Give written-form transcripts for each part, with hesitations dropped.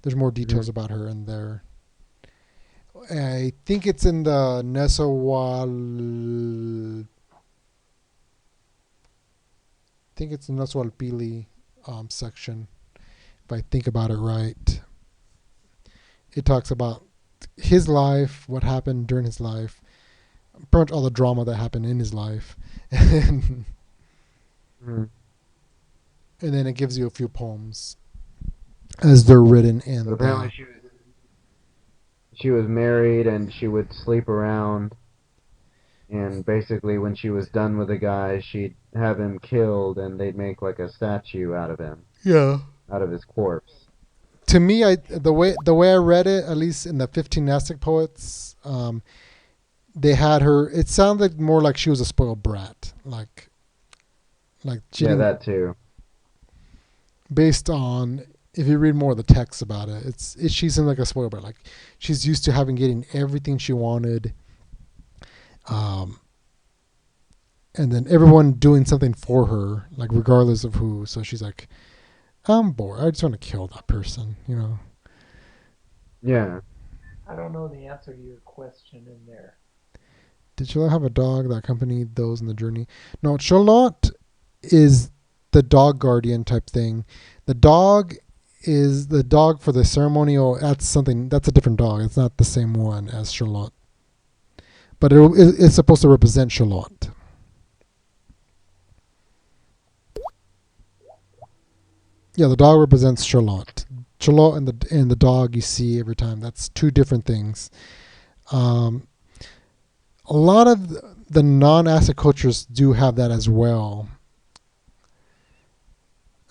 There's more details about her in there. I think it's in the Nesawal. I think it's the Nesawalpili section. If I think about it right, it talks about his life, what happened during his life, pretty much all the drama that happened in his life, and Mm. then it gives you a few poems as they're written But in apparently the. she was married and she would sleep around, and basically when she was done with a guy, she'd have him killed and they'd make like a statue out of him, Yeah. out of his corpse. To me, the way I read it, at least in the 15 Aztec poets, they had her. It sounded more like she was a spoiled brat, like she Yeah, didn't. that too. Based on, if you read more of the text about it, she seemed like a spoiled brat. Like she's used to getting everything she wanted, um, and then everyone doing something for her, like regardless of who. So she's like, I'm bored. I just want to kill that person. Yeah. I don't know the answer to your question in there. Did Charlotte have a dog that accompanied those in the journey? No, Charlotte is the dog guardian type thing. The dog is the dog for the ceremonial. That's a different dog. It's not the same one as Charlotte. But it's supposed to represent Charlotte. Yeah, the dog represents Charlotte. Charlotte and the dog you see every time. That's two different things. Um, a lot of the non-Aztec cultures do have that as well.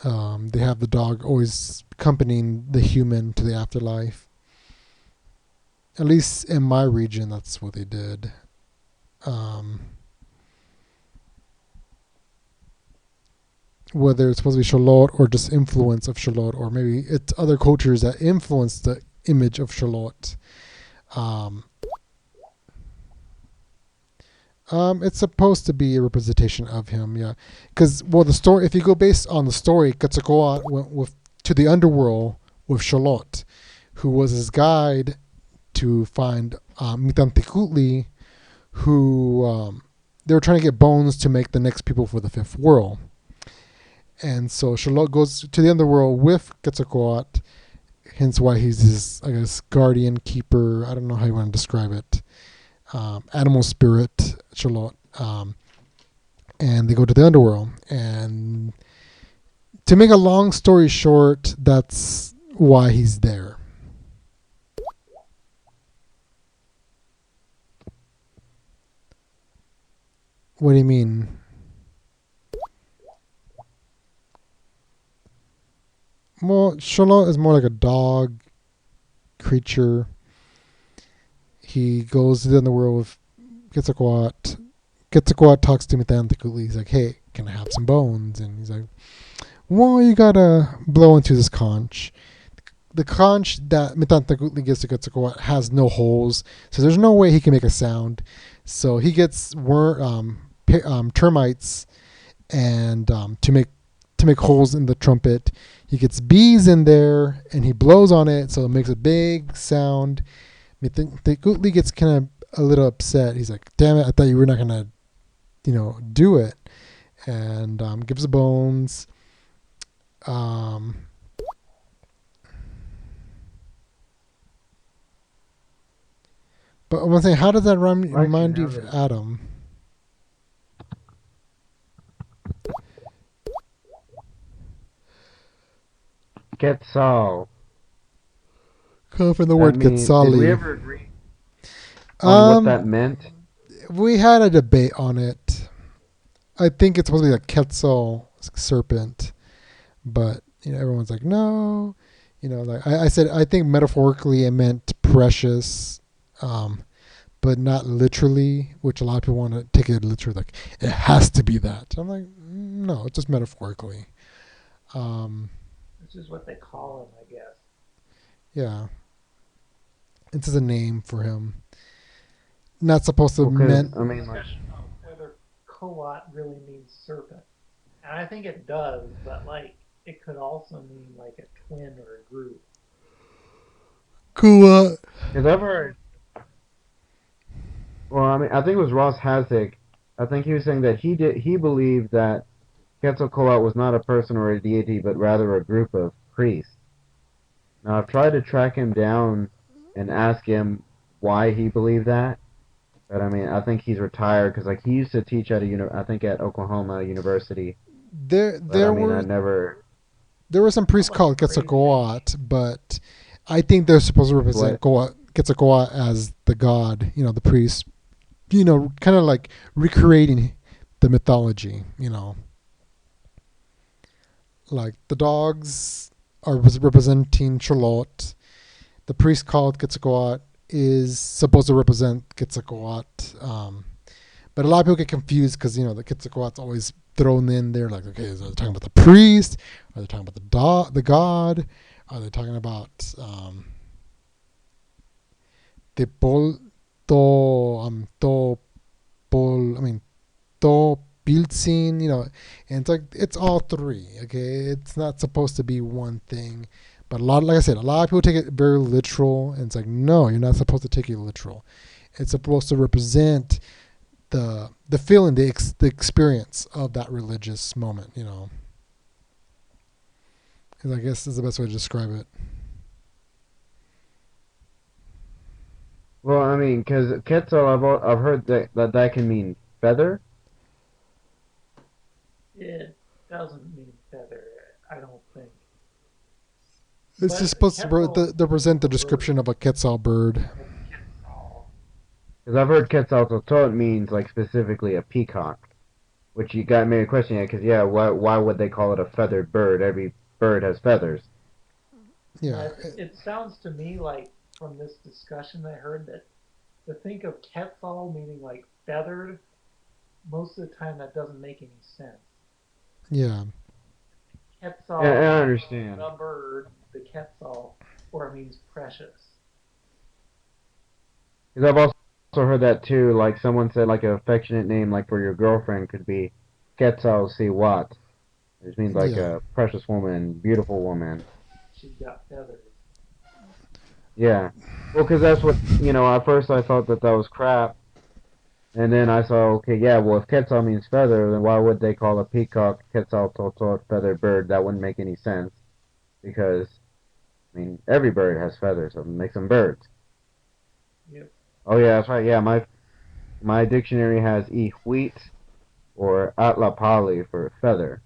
They have the dog always accompanying the human to the afterlife. At least in my region, that's what they did. Um, whether it's supposed to be Charlotte or just influence of Charlotte, or maybe it's other cultures that influence the image of Charlotte. Um, it's supposed to be a representation of him, yeah. Because the story, if you go based on the story, Quetzalcoatl went to the underworld with Charlotte, who was his guide to find Mitanticutli, who they were trying to get bones to make the next people for the fifth world. And so Charlotte goes to the underworld with Quetzalcoatl, hence why he's his, I guess, guardian, keeper. I don't know how you want to describe it. Animal spirit, Charlotte. And they go to the underworld. And to make a long story short, that's why he's there. What do you mean? Well, Charlotte is more like a dog creature. He goes to the underworld with Quetzalcoatl. Quetzalcoatl talks to Mithanticutli. He's like, hey, can I have some bones? And he's like, well, you gotta blow into this conch. The conch that Mithanticutli gives to Quetzalcoatl has no holes, so there's no way he can make a sound. So he gets termites and to make holes in the trumpet. He gets bees in there and he blows on it, so it makes a big sound. Mithanticutli gets kind of a little upset. He's like, "Damn it! I thought you were not gonna, do it." And gives the bones. Um, but I'm saying, how does that I actually remind you of never. Adam? Quetzal. Come from the That word mean, did we Quetzali. ever agree on what Um, that meant? we had a debate on it. I think it's supposed to be a Quetzal serpent, but everyone's like, no. Like I said, I think metaphorically it meant precious, um, but not literally, which a lot of people want to take it literally, like it has to be that. I'm like, no, it's just metaphorically. Um, This is what they call him, I guess. yeah, it's just a name for him. Not supposed to Well, because meant. I mean, like, Discussion of whether Koat really means serpent. And I think it does, but like it could also mean like a twin or a group. Cool. Because I've heard. Well, I mean, I think it was Ross Hasek. I think he was saying that he believed that Quetzalcoatl was not a person or a deity, but rather a group of priests. Now, I've tried to track him down and ask him why he believed that, but I mean, I think he's retired because like he used to teach at I think at Oklahoma University, There but I there mean, I were never. there were some How priests much called crazy? Quetzalcoatl, but I think they're supposed to represent What? Quetzalcoatl as the god. The priest. Kind of like recreating the mythology. Like the dogs are representing Charlotte. The priest called Quetzalcoatl is supposed to represent Quetzalcoatl. But a lot of people get confused because the Quetzalcoatl's always thrown in there. Like, okay, are they talking about the priest? Are they talking about the god? Are they talking about the pol to pol? I mean to pilzin. And it's like it's all three. Okay, it's not supposed to be one thing. But like I said, a lot of people take it very literal, and it's like, no, you're not supposed to take it literal. It's supposed to represent the feeling, the experience of that religious moment. Because I guess is the best way to describe it. Well, I mean, because Quetzal, I've heard that can mean feather. It doesn't mean feather, I don't think. It's just But supposed to Quetzal to means present the bird. description of a quetzal bird. Quetzal. Because I've heard Quetzalcoatl means like specifically a peacock, which you got me a question yet. Because yeah, why would they call it a feathered bird? Every bird has feathers. Yeah, Yeah, it sounds to me like from this discussion I heard that to think of Quetzal meaning like feathered, most of the time that doesn't make any sense. yeah. Yeah, Quetzal I means understand. the bird, the Quetzal, or it means precious. Because I've also heard that too. Like someone said, like an affectionate name, like for your girlfriend, could be Quetzal Siwat, which means like Yeah. a precious woman, beautiful woman. She's got feathers. Yeah. Well, because that's what At first, I thought that was crap, and then I saw, okay, yeah. Well, if Quetzal means feather, then why would they call a peacock Quetzalcoatl feathered bird? That wouldn't make any sense because I mean every bird has feathers, so it makes them birds. Yep, Oh yeah, that's right. Yeah, my dictionary has wheat or atlapali for feather.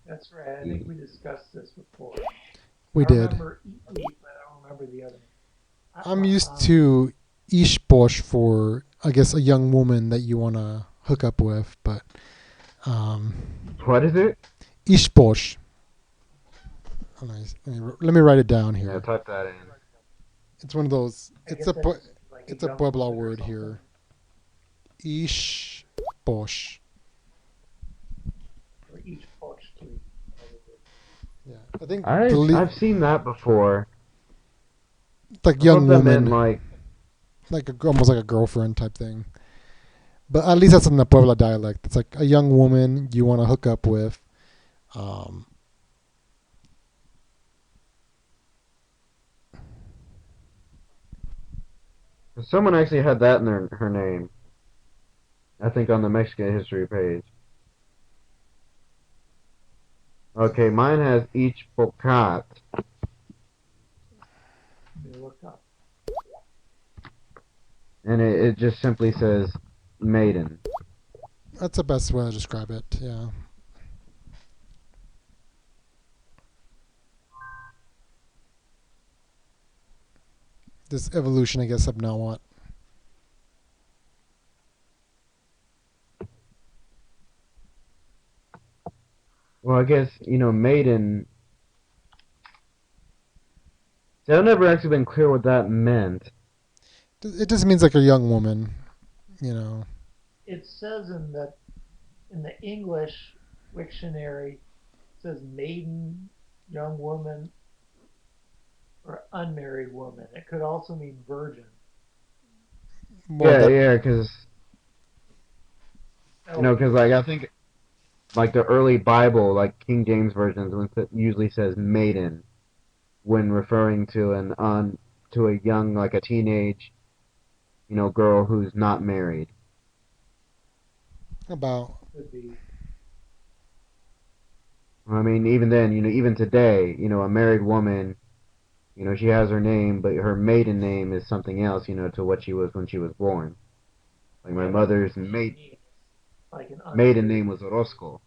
that's right. I think E- we discussed this before. We I did. remember eat, but I don't remember the other name. I'm used Atlapali. to ishbosh for, I guess, a young woman that you want to hook up with, but um, What is it? ishbosh. Let me write it down Yeah, here. type that in. It's one of those. I guess that's like a It's a young Pueblo woman or word something. here. Ishbosh. Or each poach tree, probably. Yeah, I think I've seen that before. like I thought young that meant woman, like like almost like a girlfriend type thing. But at least that's in the Puebla dialect. It's like a young woman you want to hook up with. Um, someone actually had that in her name. I think on the Mexican history page. Okay, mine has each pocat, Let me look up. and it just simply says maiden. that's the best way to describe it. Yeah. This evolution, I guess, of Nahuatl. Well, I guess maiden. See, I've never actually been clear what that meant. It just means like a young woman. You know. It says in the English dictionary, it says maiden, young woman, or unmarried woman. It could also mean virgin. Well, Yeah, that. yeah, because Oh, because like I think like the early Bible, like King James versions, when it usually says maiden. when referring to to a young, like a teenage, girl who's not married. About. Could be. I mean, even then, even today, a married woman, she has her name, but her maiden name is something else, to what she was when she was born. Like my Yeah, like mother's Niñez, like an maiden unmarried. name was Orozco.